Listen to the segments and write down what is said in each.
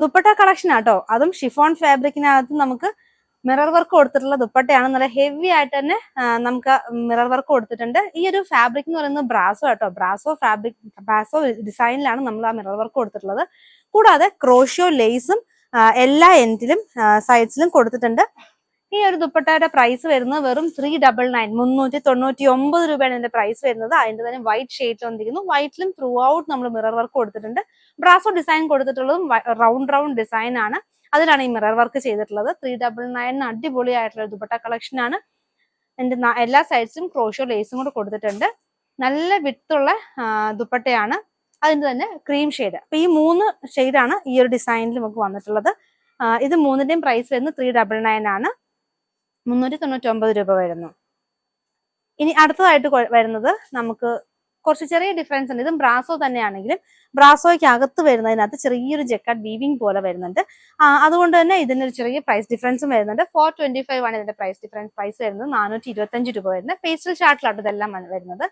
Dupatta collection ആട്ടോ, അതും chiffon ഫാബ്രിക്കിനകത്ത് നമുക്ക് മിറർ വർക്ക് കൊടുത്തിട്ടുള്ള ദുപ്പട്ടയാണ്. നല്ല ഹെവി ആയിട്ട് തന്നെ നമുക്ക് മിറർ വർക്ക് കൊടുത്തിട്ടുണ്ട്. ഈ ഒരു ഫാബ്രിക് എന്ന് പറയുന്നത് ബ്രാസോ ആട്ടോ, ബ്രാസോ ഡിസൈനിലാണ് നമ്മൾ ആ മിറർ വർക്ക് കൊടുത്തിട്ടുള്ളത്. കൂടാതെ ക്രോഷ്യോ ലേസും എല്ലാ എൻഡിലും സൈഡ്സിലും കൊടുത്തിട്ടുണ്ട്. ഈ ഒരു ദുപ്പട്ടയുടെ പ്രൈസ് വരുന്നത് വെറും 399 399 രൂപയാണ് ഇതിന്റെ പ്രൈസ് വരുന്നത്. അതിന്റെ തന്നെ വൈറ്റ് ഷെയ്ഡ് വന്നിരിക്കുന്നു. വൈറ്റിലും ത്രൂ ഔട്ട് നമ്മൾ മിറർ വർക്ക് കൊടുത്തിട്ടുണ്ട്. ബ്രാസോ ഡിസൈൻ കൊടുത്തിട്ടുള്ളതും റൗണ്ട് ഡിസൈൻ ആണ്, അതിലാണ് ഈ മിറർ വർക്ക് ചെയ്തിട്ടുള്ളത്. 399 അടിപൊളിയായിട്ടുള്ള ദുപ്പട്ട കളക്ഷൻ ആണ്. എന്റെ എല്ലാ സൈഡ്സിലും ക്രോഷ്യോ ലേസും കൂടെ കൊടുത്തിട്ടുണ്ട്. നല്ല വിട്ടുള്ള ദുപ്പട്ടയാണ്. അതിന്റെ തന്നെ ക്രീം ഷെയ്ഡ്. അപ്പൊ ഈ 3 ഷെയ്ഡാണ് ഈ ഒരു ഡിസൈനിൽ നമുക്ക് വന്നിട്ടുള്ളത്. ഇത് മൂന്നിന്റെയും പ്രൈസ് വരുന്നത് 399 ആണ്. 399 രൂപ വരുന്നു. ഇനി അടുത്തതായിട്ട് വരുന്നത് നമുക്ക് കുറച്ച് ചെറിയ ഡിഫറൻസ് ഉണ്ട്. ഇതും ബ്രാസോ തന്നെയാണെങ്കിലും ബ്രാസോയ്ക്ക് അകത്ത് വരുന്നതിനകത്ത് ചെറിയൊരു ജക്കാർഡ് വീവിംഗ് പോലെ വരുന്നുണ്ട്. അതുകൊണ്ട് തന്നെ ഇതിനൊരു ചെറിയ പ്രൈസ് ഡിഫറൻസും വരുന്നുണ്ട്. 425 ആണ് ഇതിന്റെ പ്രൈസ് വരുന്നത്. 425 രൂപ വരുന്നത്. പേസ്റ്റൽ ചാർട്ടിലാണ് ഇതെല്ലാം വരുന്നത്.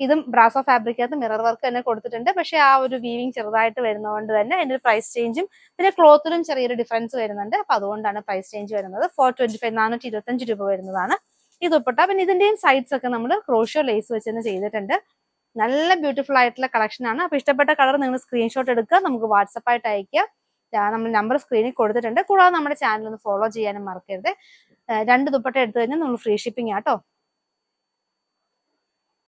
ഇതും ബ്രാസോ ഫാബ്രിക്കകത്ത് മിറർ വർക്ക് തന്നെ കൊടുത്തിട്ടുണ്ട്. പക്ഷെ ആ ഒരു വീവിംഗ് ചെറുതായിട്ട് വരുന്നതുകൊണ്ട് തന്നെ അതിന്റെ ഒരു പ്രൈസ് ചേഞ്ചും പിന്നെ ക്ലോത്തിലും ചെറിയൊരു ഡിഫറൻസ് വരുന്നുണ്ട്. അപ്പൊ അതുകൊണ്ടാണ് പ്രൈസ് ചേഞ്ച് വരുന്നത്. 425 രൂപ വരുന്നതാണ് ഈ ദുപ്പട്ട. പിന്നെ ഇതിന്റെയും സൈഡ്സ് ഒക്കെ നമ്മൾ ക്രോഷ്യോ ലേസ് വെച്ച് തന്നെ ചെയ്തിട്ടുണ്ട്. നല്ല ബ്യൂട്ടിഫുൾ ആയിട്ടുള്ള കളക്ഷൻ ആണ്. അപ്പൊ ഇഷ്ടപ്പെട്ട കളർ നിങ്ങൾ സ്ക്രീൻഷോട്ട് എടുക്കുക, നമുക്ക് വാട്സപ്പായിട്ട് അയക്കുക. നമ്മൾ നമ്പർ സ്ക്രീനിൽ കൊടുത്തിട്ടുണ്ട്. കൂടാതെ നമ്മുടെ ചാനൽ ഒന്ന് ഫോളോ ചെയ്യാനും മറക്കരുത്. 2 ദുപ്പട്ട എടുത്തു കഴിഞ്ഞാൽ നമ്മൾ ഫ്രീ ഷിപ്പിംഗ് ആട്ടോ.